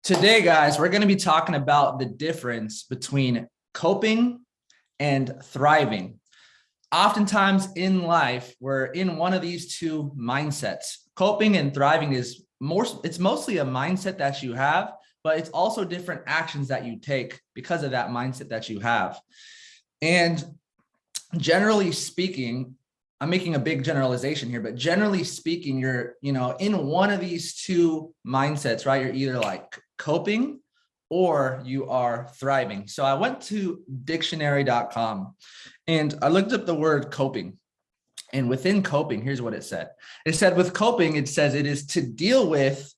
Today, guys, we're going to be talking about the difference between coping and thriving. Oftentimes in life, we're in one of these two mindsets. Coping and thriving it's mostly a mindset that you have, but it's also different actions that you take because of that mindset that you have. And generally speaking, I'm making a big generalization here, but generally speaking, you're, in one of these two mindsets, right? You're either like coping or you are thriving. So I went to dictionary.com and I looked up the word coping. And within coping, here's what it said. It said with coping, it says it is to deal with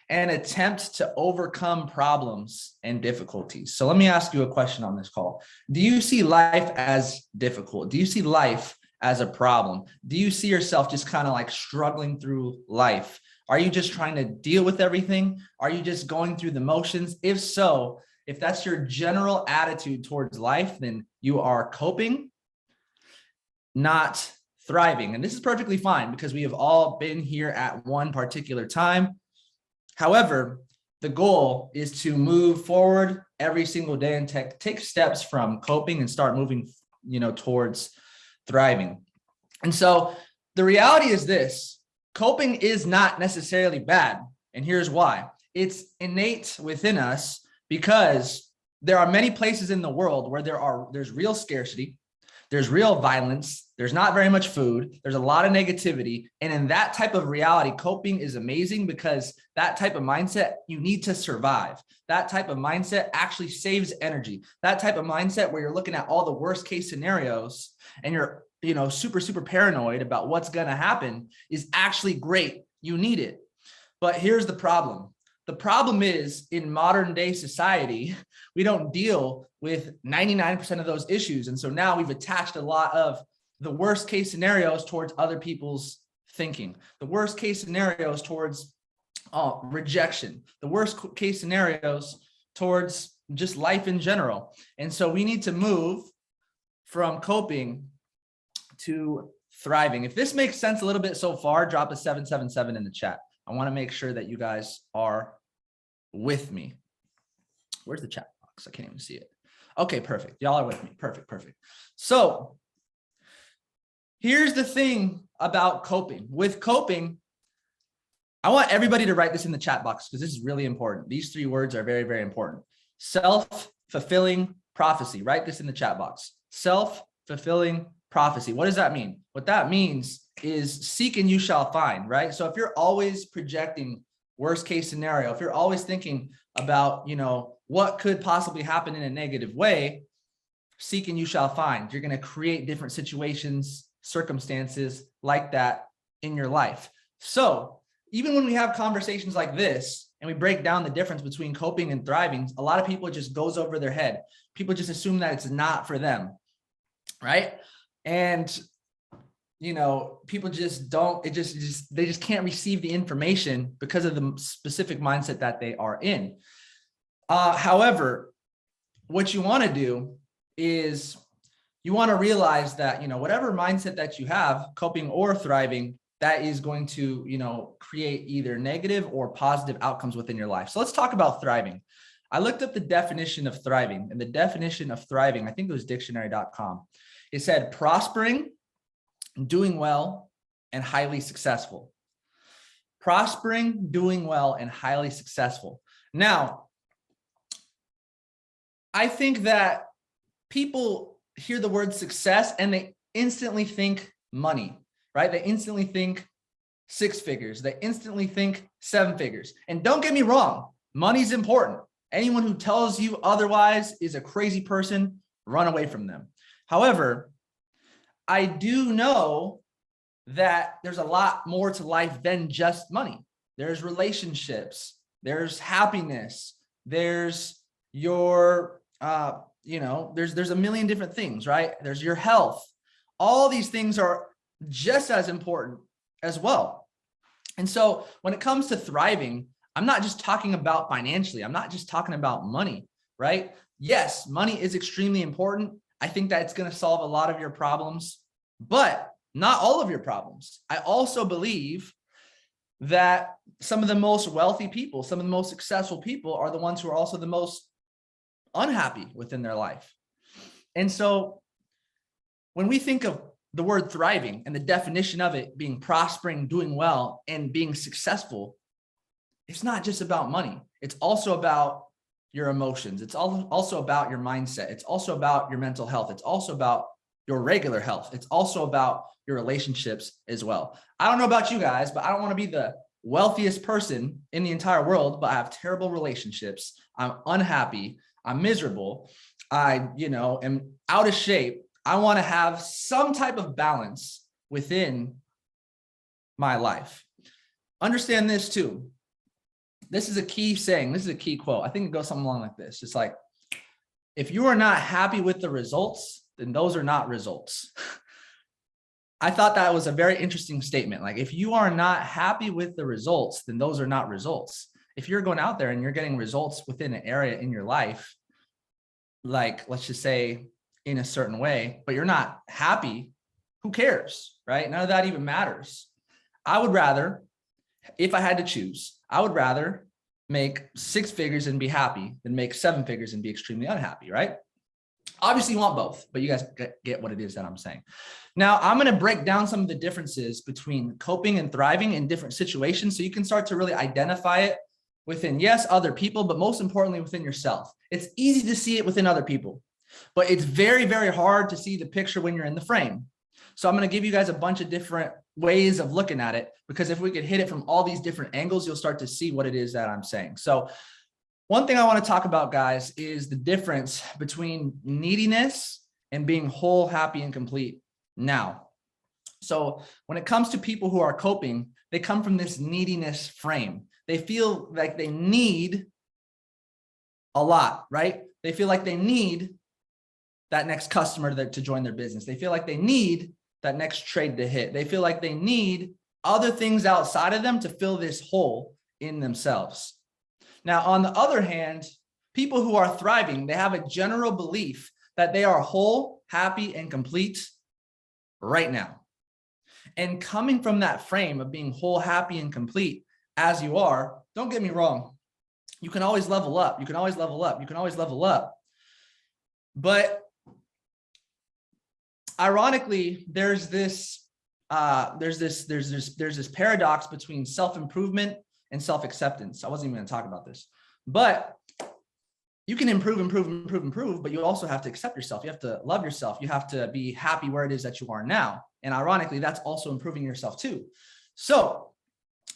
and attempt to overcome problems and difficulties. So let me ask you a question on this call. Do you see life as difficult? Do you see life as a problem? Do you see yourself just kind of like struggling through life? Are you just trying to deal with everything? Are you just going through the motions? If so, if that's your general attitude towards life, then you are coping, not thriving. And this is perfectly fine because we have all been here at one particular time. However, the goal is to move forward every single day and take steps from coping and start moving, towards thriving. And so the reality is this: coping is not necessarily bad. And here's why. It's innate within us because there are many places in the world where there's real scarcity, there's real violence, there's not very much food, there's a lot of negativity. And in that type of reality, coping is amazing because that type of mindset, you need to survive. That type of mindset actually saves energy. That type of mindset where you're looking at all the worst case scenarios and you're, super paranoid about what's going to happen is actually great. You need it. But here's the problem. The problem is in modern day society, we don't deal with 99% of those issues. And so now we've attached a lot of the worst case scenarios towards other people's thinking, the worst case scenarios towards rejection, the worst case scenarios towards just life in general. And so we need to move from coping to thriving. If this makes sense a little bit so far, drop a 777 in the chat. I want to make sure that you guys are with me. Where's the chat box? I can't even see it. Okay, perfect. Y'all are with me. Perfect. So here's the thing about coping. With coping, I want everybody to write this in the chat box because this is really important. These three words are very, very important. Self-fulfilling prophecy. Write this in the chat box. Self-fulfilling prophecy. What does that mean? What that means is seek and you shall find, right? So if you're always projecting worst case scenario, if you're always thinking about, what could possibly happen in a negative way, seek and you shall find. You're going to create different situations, circumstances like that in your life. So even when we have conversations like this and we break down the difference between coping and thriving, a lot of people just goes over their head. People just assume that it's not for them, right? And people just don't, they just can't receive the information because of the specific mindset that they are in. However, what you want to do is you want to realize that, whatever mindset that you have, coping or thriving, that is going to, create either negative or positive outcomes within your life. So let's talk about thriving. I looked up the definition of thriving, and the definition of thriving, I think it was dictionary.com. It said prospering, doing well, and highly successful. Prospering, doing well, and highly successful. Now, I think that people hear the word success and they instantly think money, right? They instantly think six figures. They instantly think seven figures. And don't get me wrong, money's important. Anyone who tells you otherwise is a crazy person. Run away from them. However, I do know that there's a lot more to life than just money. There's relationships, there's happiness, there's your, there's a million different things, right? There's your health. All these things are just as important as well. And so when it comes to thriving, I'm not just talking about financially. I'm not just talking about money, right? Yes, money is extremely important. I think that it's going to solve a lot of your problems, but not all of your problems. I also believe that some of the most wealthy people, some of the most successful people are the ones who are also the most unhappy within their life. And so when we think of the word thriving and the definition of it being prospering, doing well, and being successful, it's not just about money. It's also about your emotions. It's also about your mindset. It's also about your mental health. It's also about your regular health. It's also about your relationships as well. I don't know about you guys, but I don't want to be the wealthiest person in the entire world, but I have terrible relationships. I'm unhappy. I'm miserable. I, am out of shape. I want to have some type of balance within my life. Understand this too. This is a key saying. This is a key quote. I think it goes something along like this. It's like, if you are not happy with the results, then those are not results. I thought that was a very interesting statement. Like, if you are not happy with the results, then those are not results. If you're going out there and you're getting results within an area in your life, like, let's just say in a certain way, but you're not happy, who cares, right? None of that even matters. I would rather, if I had to choose, I would rather make 6 figures and be happy than make 7 figures and be extremely unhappy, right? Obviously, you want both, but you guys get what it is that I'm saying. Now, I'm going to break down some of the differences between coping and thriving in different situations so you can start to really identify it within, yes, other people, but most importantly, within yourself. It's easy to see it within other people, but it's very, very hard to see the picture when you're in the frame. So I'm going to give you guys a bunch of different ways of looking at it, because if we could hit it from all these different angles, you'll start to see what it is that I'm saying. So one thing I want to talk about, guys, is the difference between neediness and being whole, happy, and complete now. So when it comes to people who are coping, they come from this neediness frame. They feel like they need a lot, right? They feel like they need that next customer to join their business. They feel like they need that next trade to hit. They feel like they need other things outside of them to fill this hole in themselves. Now, on the other hand, people who are thriving, they have a general belief that they are whole, happy, and complete right now. And coming from that frame of being whole, happy, and complete as you are, don't get me wrong, you can always level up. You can always level up. You can always level up. But ironically, there's this paradox between self-improvement and self-acceptance. I wasn't even going to talk about this, but you can improve, but you also have to accept yourself. You have to love yourself. You have to be happy where it is that you are now. And ironically, that's also improving yourself too. So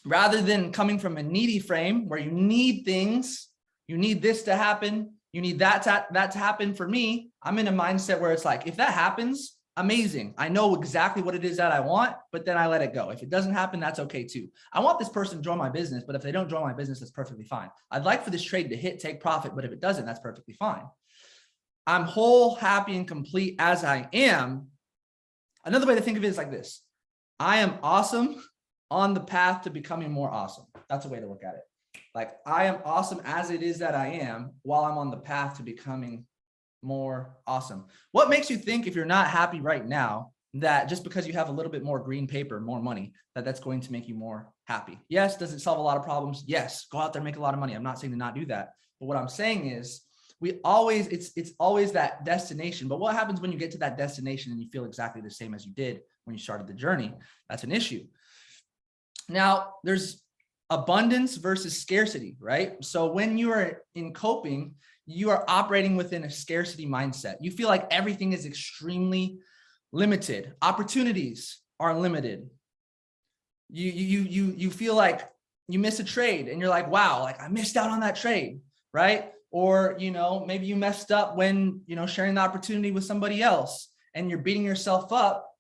rather than coming from a needy frame where you need things, you need this to happen, you need that to happen. For me, I'm in a mindset where it's like, if that happens, amazing. I know exactly what it is that I want, but then I let it go. If it doesn't happen, that's okay too. I want this person to join my business, but if they don't join my business, that's perfectly fine. I'd like for this trade to hit, take profit, but if it doesn't, that's perfectly fine. I'm whole, happy, and complete as I am. Another way to think of it is like this. I am awesome on the path to becoming more awesome. That's a way to look at it. Like, I am awesome as it is that I am while I'm on the path to becoming more awesome. What makes you think, if you're not happy right now, that just because you have a little bit more green paper, more money, that's going to make you more happy? Yes. Does it solve a lot of problems? Yes. Go out there and make a lot of money. I'm not saying to not do that. But what I'm saying is it's always that destination. But what happens when you get to that destination and you feel exactly the same as you did when you started the journey? That's an issue. Now, there's abundance versus scarcity, right? So when you are in coping, you are operating within a scarcity mindset. You feel like everything is extremely limited. Opportunities are limited. You feel like you miss a trade and you're like, wow, like I missed out on that trade, right? Or, maybe you messed up when, sharing the opportunity with somebody else and you're beating yourself up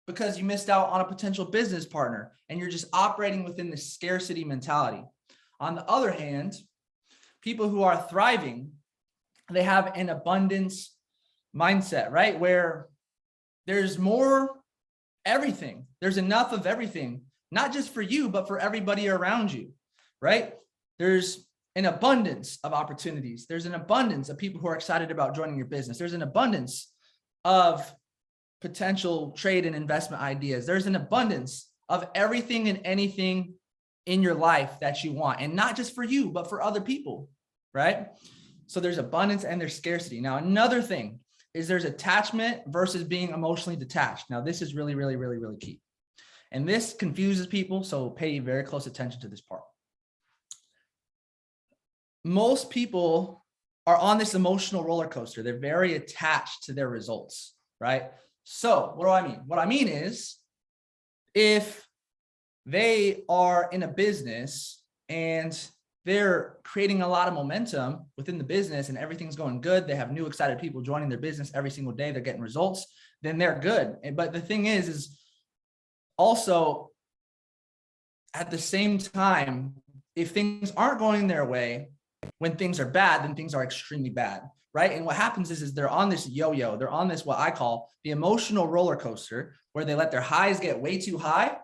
because you missed out on a potential business partner and you're just operating within the scarcity mentality. On the other hand, people who are thriving, they have an abundance mindset, right? Where there's more everything. There's enough of everything, not just for you, but for everybody around you, right? There's an abundance of opportunities. There's an abundance of people who are excited about joining your business. There's an abundance of potential trade and investment ideas. There's an abundance of everything and anything in your life that you want, and not just for you, but for other people, right? So there's abundance and there's scarcity. Now, another thing is there's attachment versus being emotionally detached. Now, this is really, really, really, really key. And this confuses people, so pay very close attention to this part. Most people are on this emotional roller coaster. They're very attached to their results, right? So what do I mean? What I mean is, if they are in a business and they're creating a lot of momentum within the business and everything's going good, they have new excited people joining their business every single day, they're getting results, then they're good. But the thing is also at the same time, if things aren't going their way, when things are bad, then things are extremely bad, right? And what happens is they're on this yo-yo, they're on this, what I call the emotional roller coaster, where they let their highs get way too high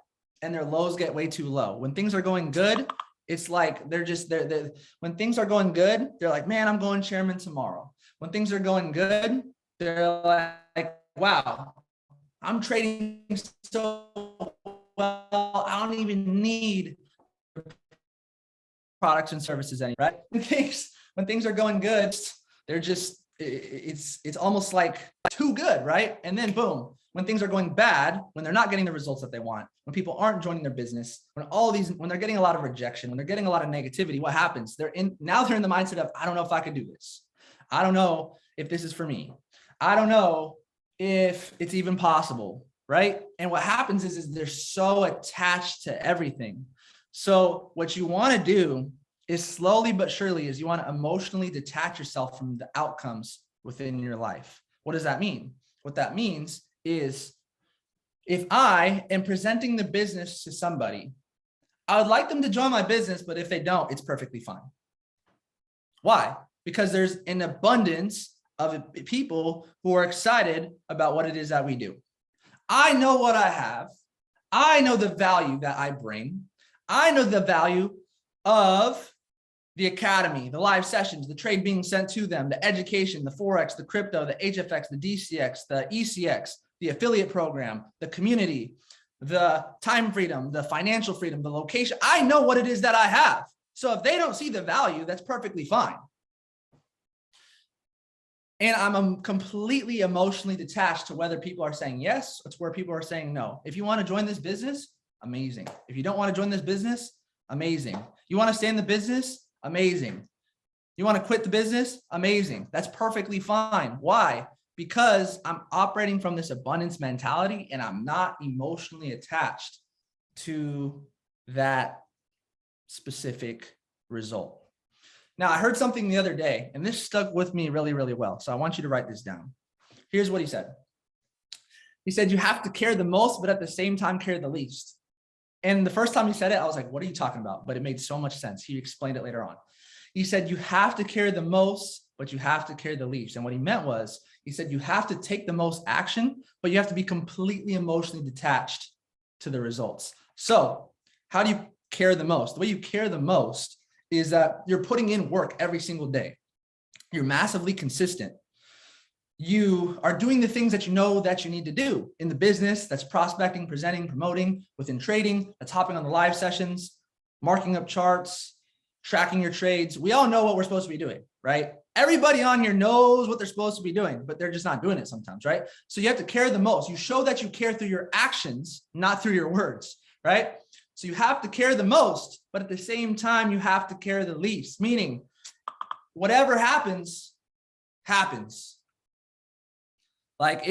and their lows get way too low. When things are going good, it's like they're when things are going good, they're like, man, I'm going chairman tomorrow. When things are going good, they're like, wow, I'm trading so well, I don't even need products and services anymore, right? When things are going good, they're just, it's almost like too good, right? And then boom, when things are going bad, when they're not getting the results that they want, when people aren't joining their business, when they're getting a lot of rejection, when they're getting a lot of negativity, what happens? Now they're in the mindset of, I don't know if I could do this. I don't know if this is for me. I don't know if it's even possible, right? And what happens is they're so attached to everything. So what you want to do is slowly but surely is you want to emotionally detach yourself from the outcomes within your life. What does that mean? What that means is, if I am presenting the business to somebody, I would like them to join my business, but if they don't, it's perfectly fine. Why? Because there's an abundance of people who are excited about what it is that we do. I know what I have. I know the value that I bring. I know the value of the academy, the live sessions, the trade being sent to them, the education, the Forex, the crypto, the HFX, the DCX, the ECX, the affiliate program, the community, the time freedom, the financial freedom, the location. I know what it is that I have. So if they don't see the value, that's perfectly fine. And I'm completely emotionally detached to whether people are saying yes, it's where people are saying no. If you want to join this business, amazing. If you don't want to join this business, amazing. You want to stay in the business, amazing. You want to quit the business, amazing. That's perfectly fine. Why? Because I'm operating from this abundance mentality and I'm not emotionally attached to that specific result. Now, I heard something the other day, and this stuck with me really, really well. So I want you to write this down. Here's what he said. He said, you have to care the most, but at the same time, care the least. And the first time he said it, I was like, what are you talking about? But it made so much sense. He explained it later on. He said, you have to care the most, but you have to care the least. And what he meant was, he said, you have to take the most action, but you have to be completely emotionally detached to the results. So how do you care the most? The way you care the most is that you're putting in work every single day. You're massively consistent. You are doing the things that you know that you need to do in the business. That's prospecting, presenting, promoting, within trading, that's hopping on the live sessions, marking up charts, tracking your trades. We all know what we're supposed to be doing, right? Everybody on here knows what they're supposed to be doing, but they're just not doing it sometimes, right? So you have to care the most. You show that you care through your actions, not through your words, right? So you have to care the most, but at the same time, you have to care the least, meaning whatever happens, happens. Like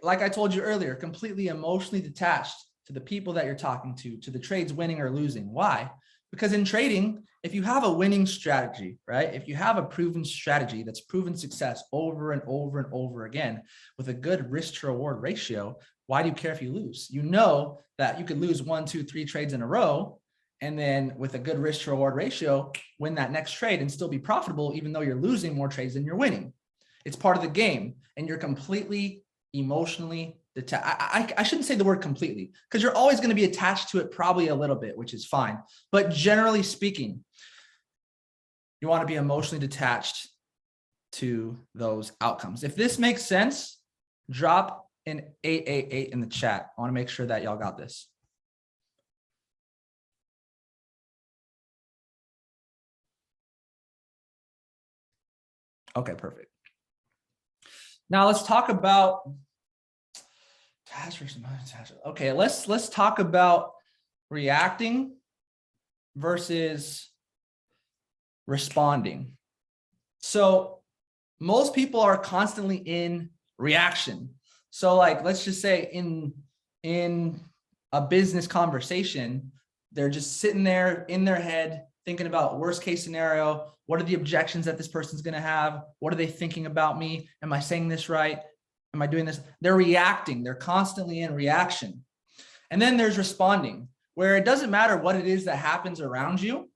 I told you earlier, completely emotionally detached to the people that you're talking to the trades winning or losing. Why? Because in trading, if you have a winning strategy, right? If you have a proven strategy that's proven success over and over and over again with a good risk to reward ratio, why do you care if you lose? You know that you could lose 1, 2, 3 trades in a row, and then with a good risk to reward ratio, win that next trade and still be profitable, even though you're losing more trades than you're winning. It's part of the game, and you're completely emotionally detached. I shouldn't say the word completely, because you're always going to be attached to it probably a little bit, which is fine. But generally speaking, you want to be emotionally detached to those outcomes. If this makes sense, drop an 888 in the chat. I want to make sure that y'all got this. Okay, perfect. Now let's talk about okay, let's talk about reacting versus responding. So most people are constantly in reaction. So like, let's just say in a business conversation, they're just sitting there in their head thinking about worst case scenario. What are the objections that this person's going to have? What are they thinking about me? Am I saying this right? Am I doing this? They're reacting. They're constantly in reaction. And then there's responding, where it doesn't matter what it is that happens around you,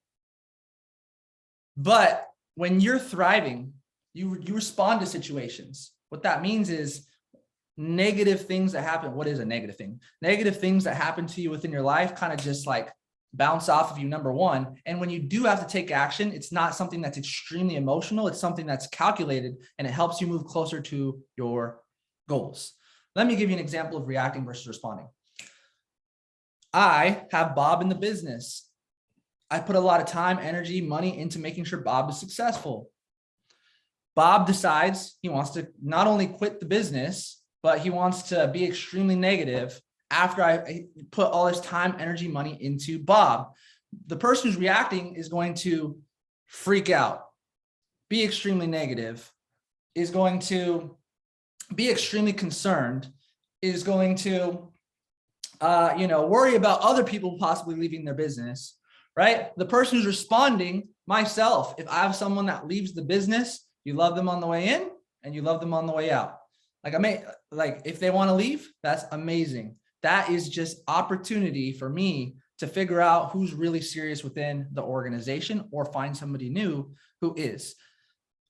but when you're thriving, you respond to situations. What that means is negative things that happen. What is a negative thing? Negative things that happen to you within your life kind of just like bounce off of you, number one. And when you do have to take action, it's not something that's extremely emotional. It's something that's calculated, and it helps you move closer to your goals. Let me give you an example of reacting versus responding. I have Bob in the business. I put a lot of time, energy, money into making sure Bob is successful. Bob decides he wants to not only quit the business, but he wants to be extremely negative after I put all this time, energy, money into Bob. The person who's reacting is going to freak out, be extremely negative, is going to be extremely concerned, is going to worry about other people possibly leaving their business, right? The person who's responding, myself, if I have someone that leaves the business, you love them on the way in and you love them on the way out. Like if they want to leave, that's amazing. That is just opportunity for me to figure out who's really serious within the organization or find somebody new who is.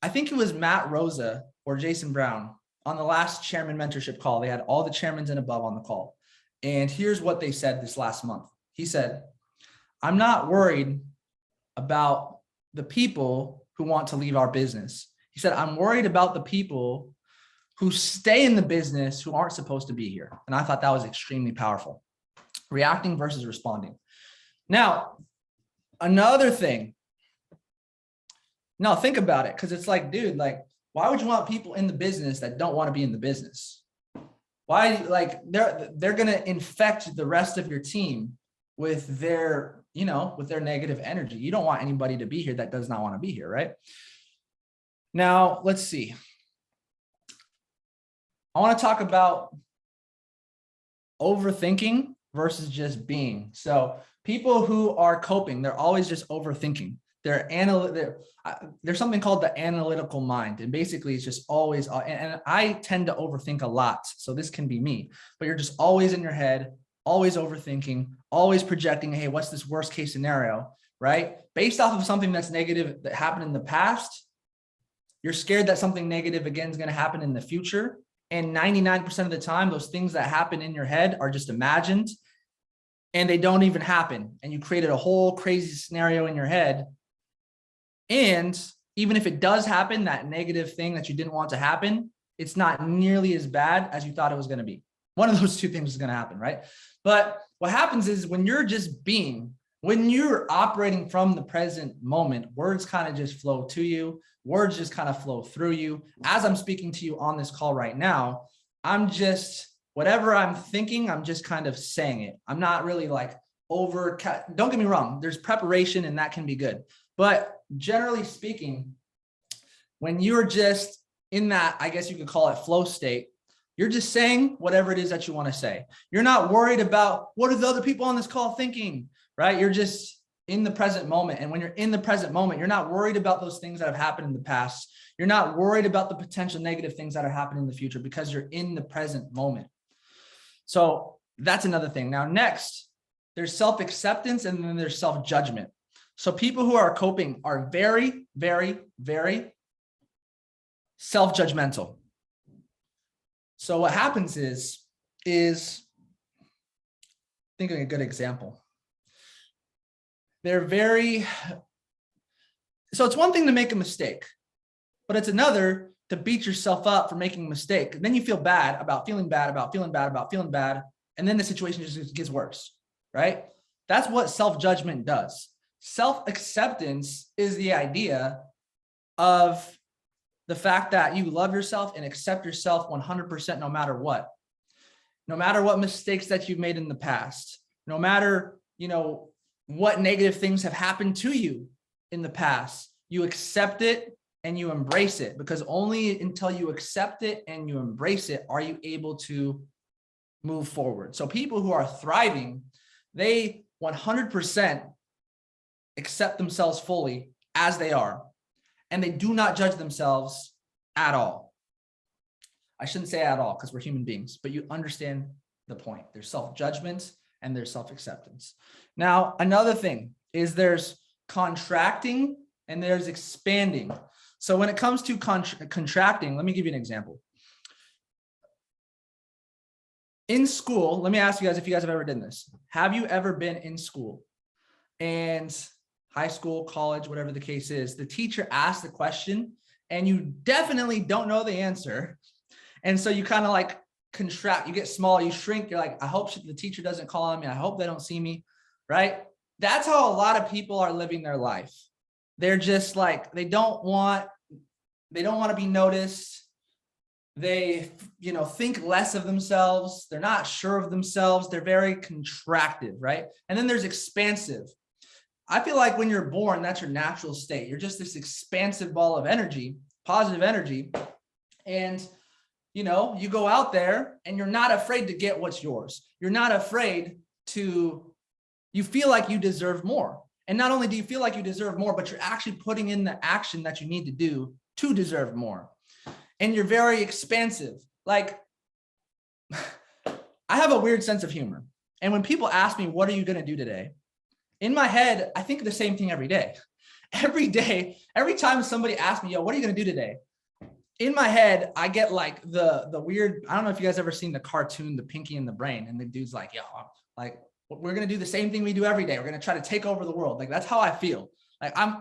I think it was Matt Rosa or Jason Brown on the last chairman mentorship call. They had all the chairmans and above on the call. And here's what they said this last month. He said, I'm not worried about the people who want to leave our business. He said, I'm worried about the people who stay in the business who aren't supposed to be here. And I thought that was extremely powerful. Reacting versus responding. Now, another thing. Now think about it, because it's like, dude, like, why would you want people in the business that don't want to be in the business? Why, like, they're going to infect the rest of your team with their, with their negative energy. You don't want anybody to be here that does not want to be here, right? Now, let's see. I want to talk about overthinking versus just being. So people who are coping, they're always just overthinking. There's something called the analytical mind. And basically it's just always, and I tend to overthink a lot. So this can be me, but you're just always in your head, always overthinking, always projecting, hey, what's this worst case scenario, right? Based off of something that's negative that happened in the past, you're scared that something negative again is going to happen in the future. And 99% of the time, those things that happen in your head are just imagined and they don't even happen. And you created a whole crazy scenario in your head. And even if it does happen, that negative thing that you didn't want to happen, it's not nearly as bad as you thought it was going to be. One of those two things is going to happen, right? But what happens is when you're just being, when you're operating from the present moment, words kind of just flow to you. Words just kind of flow through you. As I'm speaking to you on this call right now, I'm just, whatever I'm thinking, I'm just kind of saying it. I'm not really like don't get me wrong. There's preparation and that can be good. But generally speaking, when you're just in that, I guess you could call it flow state, you're just saying whatever it is that you want to say. You're not worried about what are the other people on this call thinking, right? You're just in the present moment. And when you're in the present moment, you're not worried about those things that have happened in the past. You're not worried about the potential negative things that are happening in the future because you're in the present moment. So that's another thing. Now, next, there's self-acceptance and then there's self-judgment. So people who are coping are very, very, very self-judgmental. So what happens is thinking a good example. So it's one thing to make a mistake, but it's another to beat yourself up for making a mistake. And then you feel bad about feeling bad, about feeling bad, about feeling bad. And then the situation just gets worse, right? That's what self-judgment does. Self-acceptance is the idea of the fact that you love yourself and accept yourself 100% no matter what mistakes that you've made in the past, no matter, what negative things have happened to you in the past, you accept it and you embrace it, because only until you accept it and you embrace it are you able to move forward. So people who are thriving, they 100% accept themselves fully as they are, and they do not judge themselves at all. I shouldn't say at all because we're human beings, but you understand the point. There's self-judgment and there's self-acceptance. Now, another thing is there's contracting and there's expanding. So when it comes to contracting, let me give you an example. In school, let me ask you guys if you guys have ever done this. Have you ever been in school and high school, college, whatever the case is, the teacher asks the question and you definitely don't know the answer. And so you kind of like contract, you get small, you shrink. You're like, I hope the teacher doesn't call on me. I hope they don't see me, right? That's how a lot of people are living their life. They're just like, they don't want to be noticed. They, think less of themselves. They're not sure of themselves. They're very contractive, right? And then there's expansive. I feel like when you're born, that's your natural state. You're just this expansive ball of energy, positive energy. And, you go out there and you're not afraid to get what's yours. You're not afraid you feel like you deserve more. And not only do you feel like you deserve more, but you're actually putting in the action that you need to do to deserve more. And you're very expansive. Like, I have a weird sense of humor. And when people ask me, what are you going to do today? In my head, I think the same thing every day. Every day, every time somebody asks me, what are you going to do today? In my head, I get like the weird, I don't know if you guys ever seen the cartoon, The Pinky and the Brain. And the dude's like, we're going to do the same thing we do every day. We're going to try to take over the world. Like, that's how I feel. Like I'm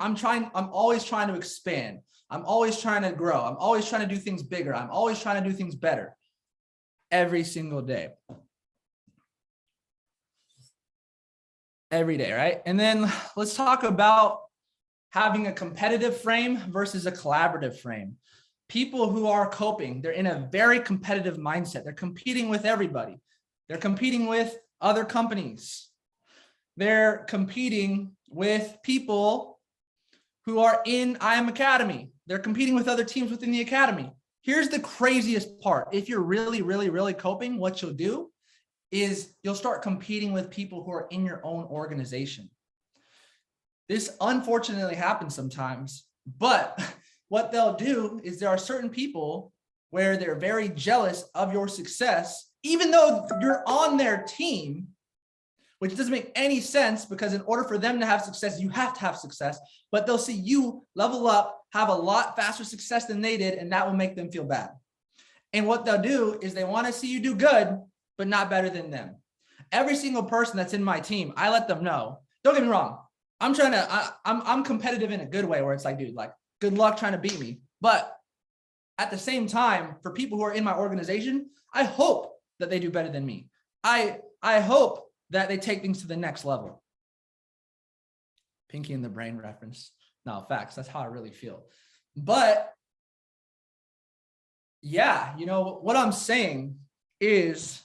always trying to expand. I'm always trying to grow. I'm always trying to do things bigger. I'm always trying to do things better every single day. Every day, right? And then let's talk about having a competitive frame versus a collaborative frame. People who are coping, they're in a very competitive mindset. They're competing with everybody. They're competing with other companies. They're competing with people who are in IM Academy. They're competing with other teams within the academy. Here's the craziest part. If you're really, really, really coping, what you'll do is you'll start competing with people who are in your own organization. This unfortunately happens sometimes, but what they'll do is there are certain people where they're very jealous of your success, even though you're on their team, which doesn't make any sense because in order for them to have success, you have to have success, but they'll see you level up, have a lot faster success than they did, and that will make them feel bad. And what they'll do is they want to see you do good, but not better than them. Every single person that's in my team, I let them know, don't get me wrong. I'm competitive in a good way where it's like, dude, like, good luck trying to beat me. But at the same time, for people who are in my organization, I hope that they do better than me. I hope that they take things to the next level. Pinky and the Brain reference. No, facts. That's how I really feel. But yeah, what I'm saying is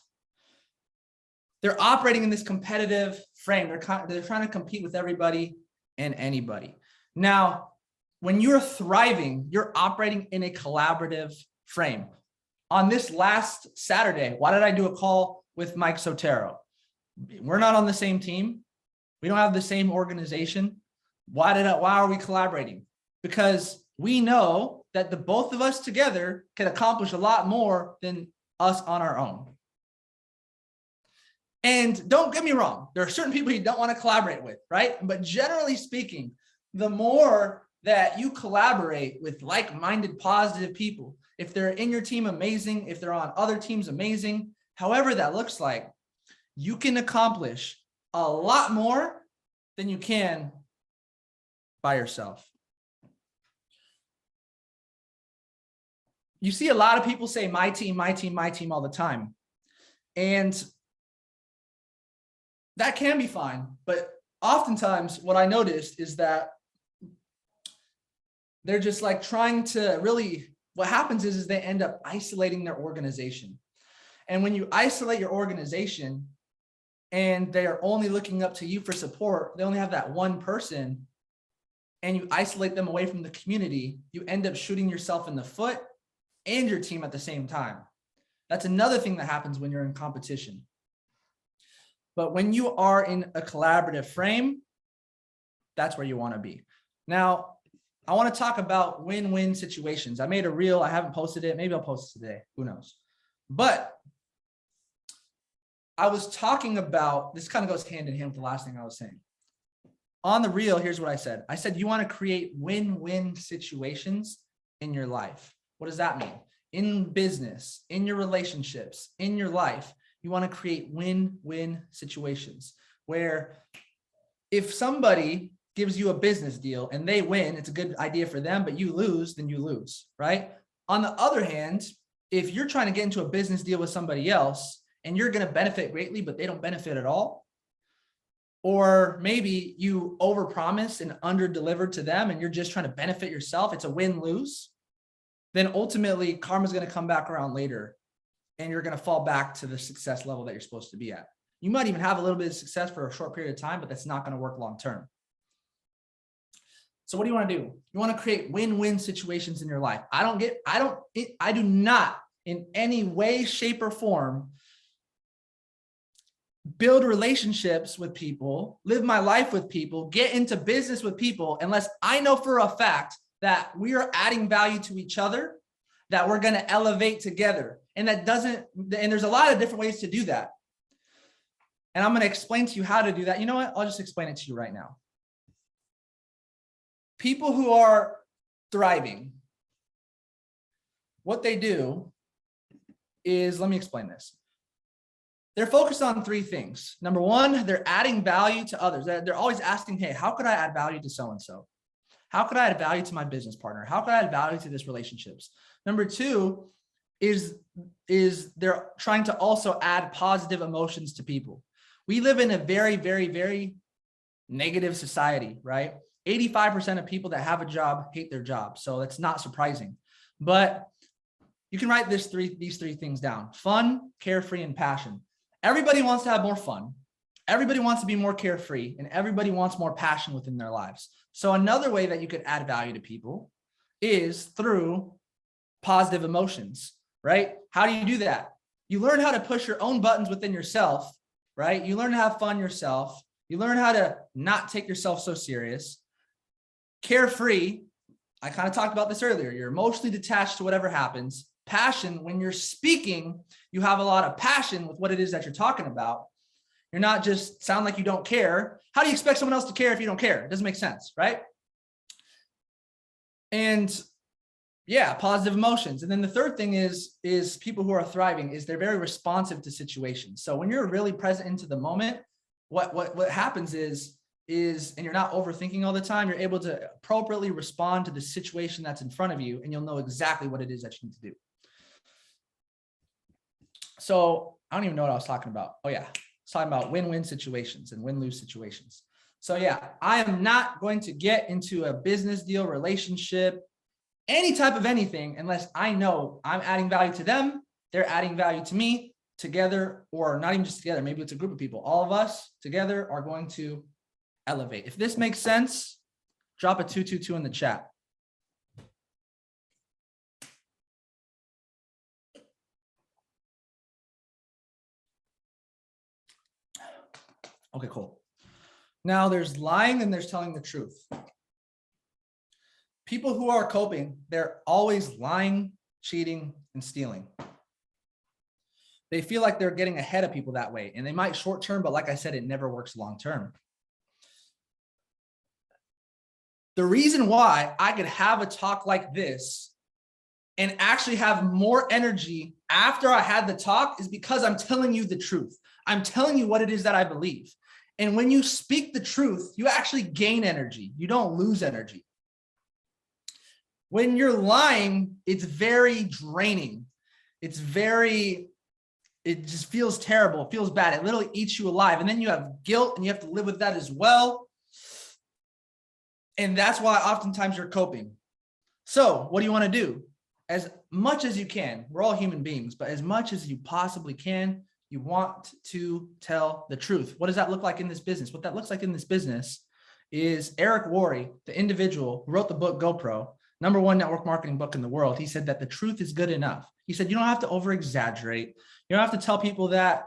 they're operating in this competitive frame. They're trying to compete with everybody and anybody. Now, when you're thriving, you're operating in a collaborative frame. On this last Saturday, why did I do a call with Mike Sotero? We're not on the same team. We don't have the same organization. Why are we collaborating? Because we know that the both of us together can accomplish a lot more than us on our own. And don't get me wrong, there are certain people you don't want to collaborate with, right? But generally speaking, the more that you collaborate with like-minded, positive people, if they're in your team, amazing. If they're on other teams, amazing. However that looks like, you can accomplish a lot more than you can by yourself. You see a lot of people say my team, my team, my team all the time. And that can be fine. But oftentimes what I noticed is that they're just like trying to really, what happens is they end up isolating their organization. And when you isolate your organization and they are only looking up to you for support, they only have that one person, and you isolate them away from the community, you end up shooting yourself in the foot and your team at the same time. That's another thing that happens when you're in competition. But when you are in a collaborative frame, that's where you want to be. Now, I want to talk about win-win situations. I made a reel. I haven't posted it. Maybe I'll post it today. Who knows? But I was talking about, this kind of goes hand in hand with the last thing I was saying. On the reel, here's what I said. I said, you want to create win-win situations in your life. What does that mean? In business, in your relationships, in your life, you want to create win-win situations where if somebody gives you a business deal and they win, it's a good idea for them, but you lose, then you lose, right? On the other hand, if you're trying to get into a business deal with somebody else and you're going to benefit greatly, but they don't benefit at all, or maybe you overpromised and underdelivered to them and you're just trying to benefit yourself, it's a win-lose, then ultimately karma's going to come back around later and you're going to fall back to the success level that you're supposed to be at. You might even have a little bit of success for a short period of time, but that's not going to work long-term. So what do you want to do? You want to create win-win situations in your life. I do not in any way, shape, or form build relationships with people, live my life with people, get into business with people, unless I know for a fact that we are adding value to each other, that we're going to elevate together. And there's a lot of different ways to do that. And I'm going to explain to you how to do that. You know what? I'll just explain it to you right now. People who are thriving, what they do is, let me explain this. They're focused on three things. Number one, they're adding value to others. They're always asking, hey, how could I add value to so-and-so? How could I add value to my business partner? How could I add value to this relationships? Number two is they're trying to also add positive emotions to people. We live in a very, very, very negative society, right? 85% of people that have a job hate their job. So that's not surprising. But you can write these three things down: fun, carefree, and passion. Everybody wants to have more fun. Everybody wants to be more carefree, and everybody wants more passion within their lives. So another way that you could add value to people is through positive emotions, right? How do you do that? You learn how to push your own buttons within yourself, right? You learn to have fun yourself. You learn how to not take yourself so serious. Carefree, I kind of talked about this earlier. You're emotionally detached to whatever happens. Passion, when you're speaking, you have a lot of passion with what it is that you're talking about. You're not just sound like you don't care. How do you expect someone else to care if you don't care? It doesn't make sense, right? And yeah, positive emotions. And then the third thing is people who are thriving is they're very responsive to situations. So when you're really present into the moment, what happens is, and you're not overthinking all the time, you're able to appropriately respond to the situation that's in front of you, and you'll know exactly what it is that you need to do. So I don't even know what I was talking about. Oh yeah, I was talking about win-win situations and win-lose situations. So yeah, I am not going to get into a business deal, relationship, any type of anything, unless I know I'm adding value to them, they're adding value to me, together, or not even just together, maybe it's a group of people. All of us together are going to elevate. If this makes sense, drop a 222 in the chat. Okay, cool. Now there's lying and there's telling the truth. People who are coping, they're always lying, cheating, and stealing. They feel like they're getting ahead of people that way, and they might short term, but like I said, it never works long term. The reason why I could have a talk like this and actually have more energy after I had the talk is because I'm telling you the truth. I'm telling you what it is that I believe. And when you speak the truth, you actually gain energy. You don't lose energy. When you're lying, it's very draining. It just feels terrible. It feels bad. It literally eats you alive. And then you have guilt and you have to live with that as well. And that's why oftentimes you're coping. So what do you want to do? As much as you can, we're all human beings, but as much as you possibly can, you want to tell the truth. What does that look like in this business? What that looks like in this business is Eric Worre, the individual who wrote the book GoPro, #1 network marketing book in the world. He said that the truth is good enough. He said, you don't have to over exaggerate. You don't have to tell people that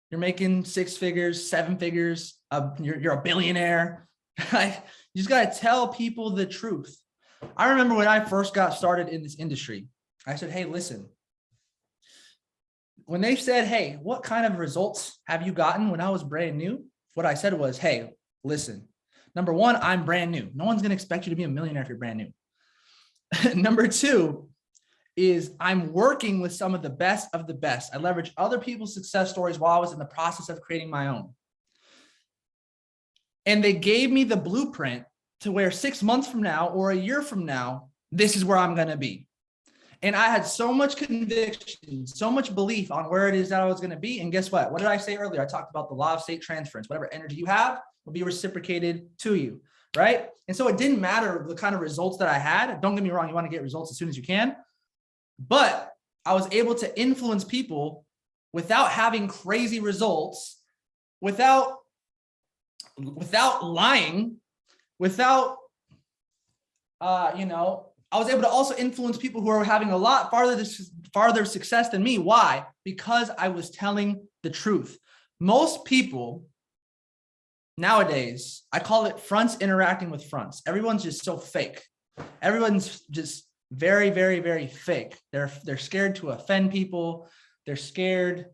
you're making 6 figures, 7 figures, you're a billionaire. You just got to tell people the truth. I remember when I first got started in this industry, I said, hey, listen, when they said, hey, what kind of results have you gotten when I was brand new? What I said was, hey, listen, #1, I'm brand new. No one's going to expect you to be a millionaire if you're brand new. #2 is I'm working with some of the best of the best. I leverage other people's success stories while I was in the process of creating my own. And they gave me the blueprint to where 6 months from now or a year from now, this is where I'm going to be. And I had so much conviction, so much belief on where it is that I was going to be. And guess what? What did I say earlier? I talked about the law of state transference. Whatever energy you have will be reciprocated to you, right? And so it didn't matter the kind of results that I had. Don't get me wrong. You want to get results as soon as you can. But I was able to influence people without having crazy results, without lying, without, I was able to also influence people who are having a lot farther success than me. Why? Because I was telling the truth. Most people nowadays, I call it fronts interacting with fronts. Everyone's just so fake. Everyone's just very, very, very fake. They're scared to offend people. They're scared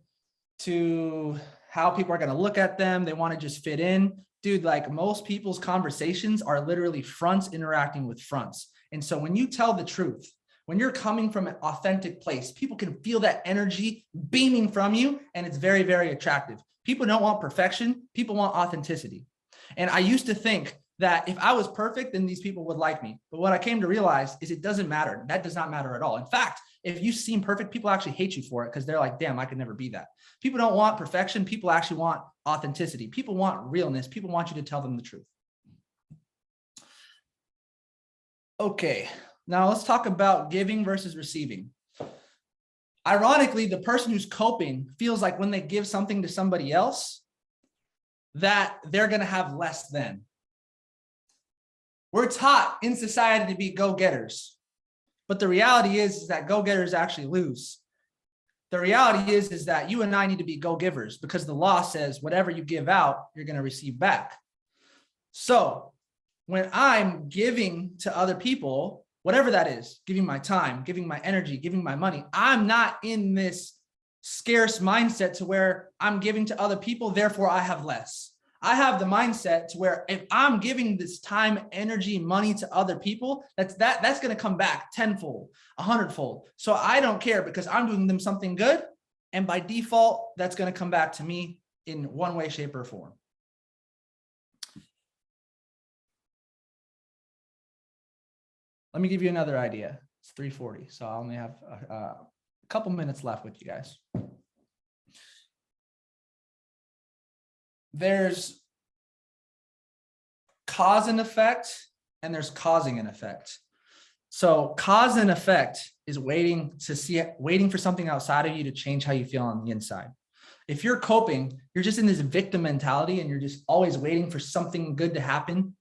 to how people are going to look at them. They want to just fit in. Dude, like most people's conversations are literally fronts interacting with fronts. And so when you tell the truth, when you're coming from an authentic place, people can feel that energy beaming from you, and it's very, very attractive. People don't want perfection. People want authenticity. And I used to think that if I was perfect, then these people would like me. But what I came to realize is it doesn't matter. That does not matter at all. In fact, if you seem perfect, people actually hate you for it because they're like, damn, I could never be that. People don't want perfection. People actually want authenticity. People want realness. People want you to tell them the truth. Okay, now let's talk about giving versus receiving. Ironically, the person who's coping feels like when they give something to somebody else, that they're going to have less than. We're taught in society to be go-getters, but the reality is that go-getters actually lose. The reality is that you and I need to be go-givers because the law says whatever you give out, you're going to receive back. So when I'm giving to other people, whatever that is, giving my time, giving my energy, giving my money, I'm not in this scarce mindset to where I'm giving to other people, therefore I have less. I have the mindset to where if I'm giving this time, energy, money to other people, that's going to come back tenfold, 100-fold. So I don't care because I'm doing them something good. And by default, that's going to come back to me in one way, shape, or form. Let me give you another idea. It's 3:40, so I only have a couple minutes left with you guys. There's cause and effect, and there's causing an effect. So cause and effect is waiting for something outside of you to change how you feel on the inside. If you're coping, you're just in this victim mentality and you're just always waiting for something good to happen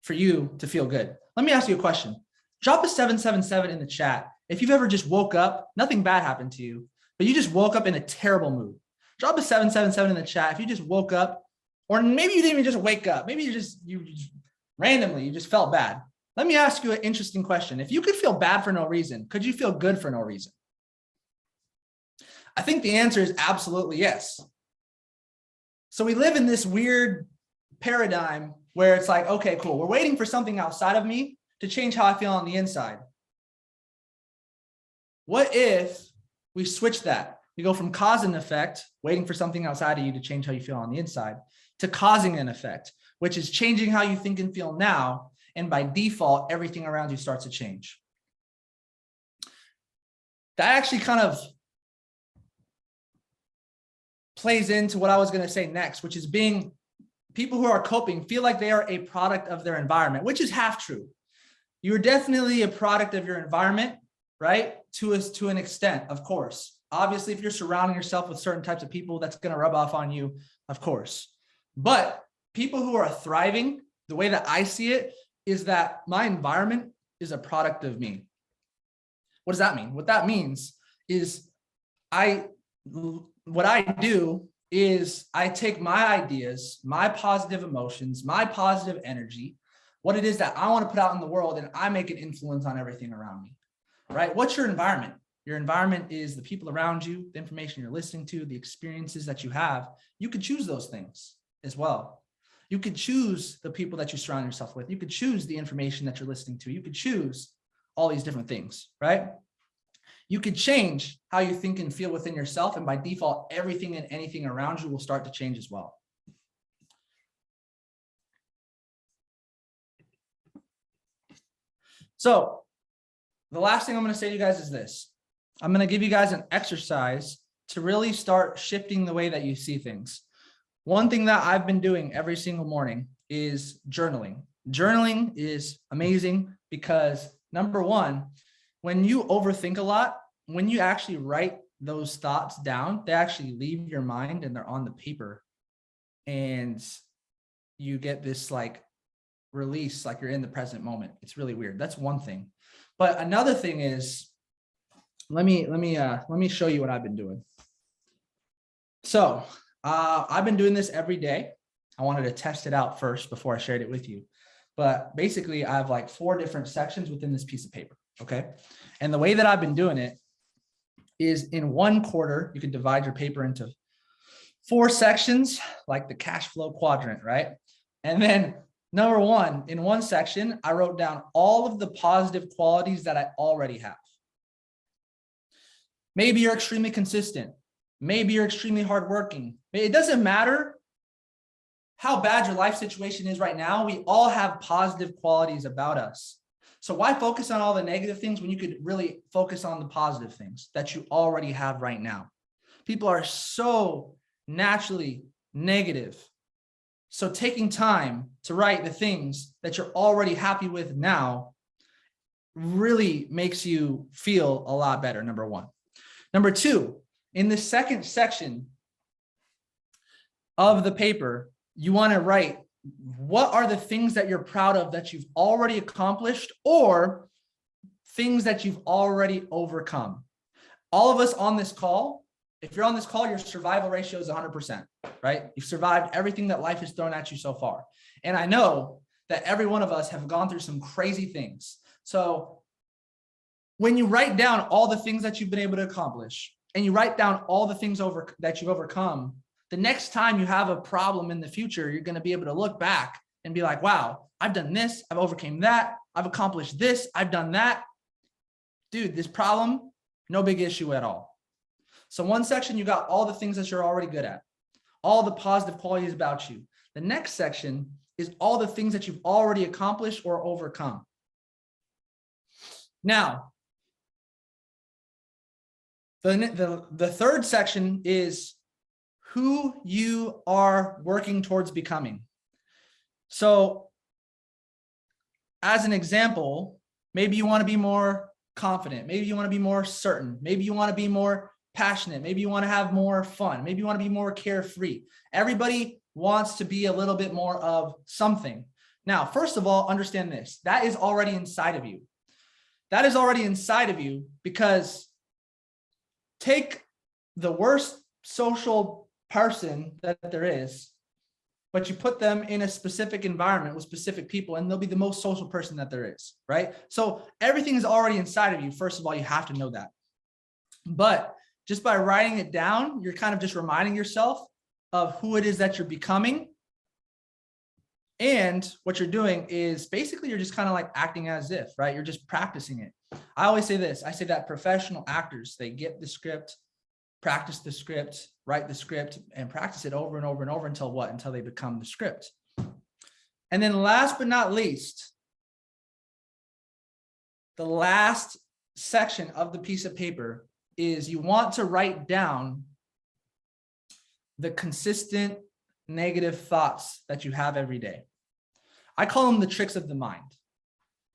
for you to feel good. Let me ask you a question. Drop a 777 in the chat. If you've ever just woke up, nothing bad happened to you, but you just woke up in a terrible mood. Drop a 777 in the chat. If you just woke up, or maybe you didn't even just wake up. Maybe you just randomly felt bad. Let me ask you an interesting question. If you could feel bad for no reason, could you feel good for no reason? I think the answer is absolutely yes. So we live in this weird paradigm where it's like, okay, cool. We're waiting for something outside of me to change how I feel on the inside. What if we switch that? We go from cause and effect, waiting for something outside of you to change how you feel on the inside, to causing an effect, which is changing how you think and feel now. And by default, everything around you starts to change. That actually kind of plays into what I was going to say next, which is people who are coping feel like they are a product of their environment, which is half true. You're definitely a product of your environment, right? To an extent, of course. Obviously, if you're surrounding yourself with certain types of people, that's going to rub off on you, of course. But people who are thriving, the way that I see it is that my environment is a product of me. What does that mean? What that means is what I do is I take my ideas, my positive emotions, my positive energy, what it is that I want to put out in the world, and I make an influence on everything around me, right? What's your environment? Your environment is the people around you, the information you're listening to, the experiences that you have. You could choose those things as well. You could choose the people that you surround yourself with. You could choose the information that you're listening to. You could choose all these different things, right? You could change how you think and feel within yourself, and by default, everything and anything around you will start to change as well. So the last thing I'm going to say to you guys is this. I'm going to give you guys an exercise to really start shifting the way that you see things. One thing that I've been doing every single morning is journaling. Journaling is amazing because, number one, when you overthink a lot, when you actually write those thoughts down, they actually leave your mind and they're on the paper, and you get this like release, like you're in the present moment. It's really weird. That's one thing. But another thing is, let me show you what I've been doing. So I've been doing this every day. I wanted to test it out first before I shared it with you. But basically, I have like 4 different sections within this piece of paper. Okay. And the way that I've been doing it is in one quarter, you can divide your paper into 4 sections, like the cash flow quadrant, right? And then number 1, in one section, I wrote down all of the positive qualities that I already have. Maybe you're extremely consistent. Maybe you're extremely hardworking. It doesn't matter how bad your life situation is right now. We all have positive qualities about us. So why focus on all the negative things when you could really focus on the positive things that you already have right now? People are so naturally negative. So taking time to write the things that you're already happy with now really makes you feel a lot better, number 1. Number 2, in the second section of the paper, you want to write what are the things that you're proud of that you've already accomplished, or things that you've already overcome. All of us on this call, if you're on this call, your survival ratio is 100%, right? You've survived everything that life has thrown at you so far. And I know that every one of us have gone through some crazy things. So when you write down all the things that you've been able to accomplish, and you write down all the things that you've overcome, the next time you have a problem in the future, you're going to be able to look back and be like, wow, I've done this, I've overcame that, I've accomplished this, I've done that. Dude, this problem, no big issue at all. So one section, you got all the things that you're already good at, all the positive qualities about you. The next section is all the things that you've already accomplished or overcome. Now, the third section is who you are working towards becoming. So as an example, maybe you want to be more confident. Maybe you want to be more certain. Maybe you want to be more passionate. Maybe you want to have more fun. Maybe you want to be more carefree. Everybody wants to be a little bit more of something. Now, first of all, understand this. That is already inside of you. That is already inside of you, because take the worst social person that there is, but you put them in a specific environment with specific people, and they'll be the most social person that there is, right? So everything is already inside of you. First of all, you have to know that. But just by writing it down, you're kind of just reminding yourself of who it is that you're becoming. And what you're doing is basically you're just kind of like acting as if, right? You're just practicing it. I always say this. I say that professional actors, they get the script, practice the script, write the script, and practice it over and over and over until what? Until they become the script. And then last but not least, the last section of the piece of paper is you want to write down the consistent negative thoughts that you have every day. I call them the tricks of the mind,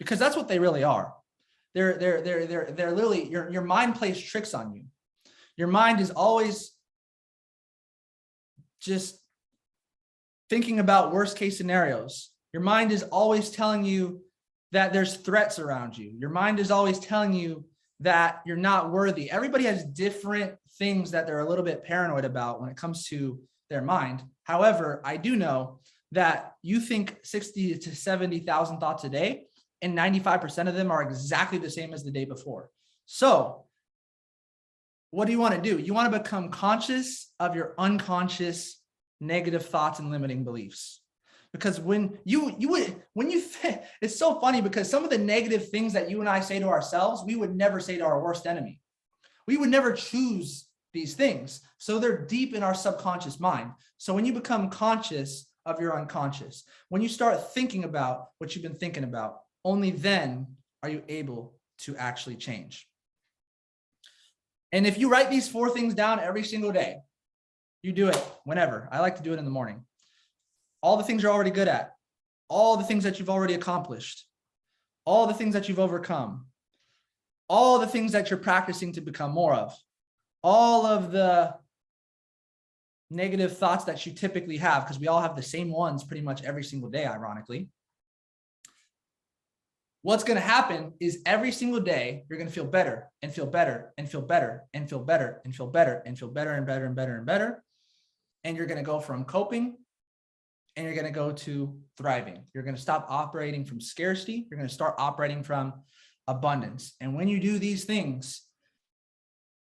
because that's what they really are. They're literally, your mind plays tricks on you. Your mind is always just thinking about worst case scenarios. Your mind is always telling you that there's threats around you. Your mind is always telling you that you're not worthy. Everybody has different things that they're a little bit paranoid about when it comes to their mind. However, I do know that you think 60 to 70,000 thoughts a day, and 95% of them are exactly the same as the day before. So what do you want to do? You want to become conscious of your unconscious negative thoughts and limiting beliefs. Because it's so funny, because some of the negative things that you and I say to ourselves, we would never say to our worst enemy. We would never choose these things. So they're deep in our subconscious mind. So when you become conscious of your unconscious, when you start thinking about what you've been thinking about, only then are you able to actually change. And if you write these 4 things down every single day, you do it whenever. I like to do it in the morning. All the things you're already good at, all the things that you've already accomplished, all the things that you've overcome, all the things that you're practicing to become more of, all of the negative thoughts that you typically have, because we all have the same ones pretty much every single day, ironically. What's going to happen is every single day, you're going to feel better and feel better and feel better and feel better and feel better and feel better and better and better and better. And you're going to go from coping and you're going to go to thriving. You're going to stop operating from scarcity. You're going to start operating from abundance. And when you do these things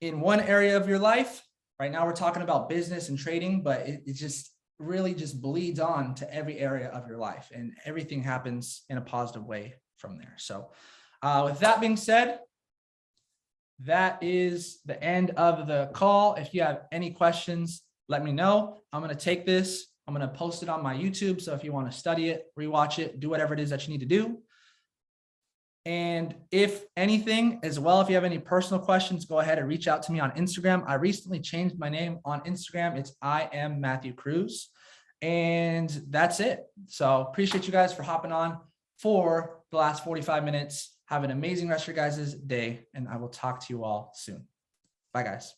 in one area of your life, right now we're talking about business and trading, but it just really just bleeds on to every area of your life, and everything happens in a positive way from there. So with that being said, that is the end of the call. If you have any questions, let me know. I'm going to take this, I'm going to post it on my YouTube. So if you want to study it, rewatch it, do whatever it is that you need to do. And if anything as well, if you have any personal questions, go ahead and reach out to me on Instagram. I recently changed my name on Instagram. It's I am Matthew Cruz. And that's it. So appreciate you guys for hopping on for the last 45 minutes. Have an amazing rest of your guys' day, and I will talk to you all soon. Bye, guys.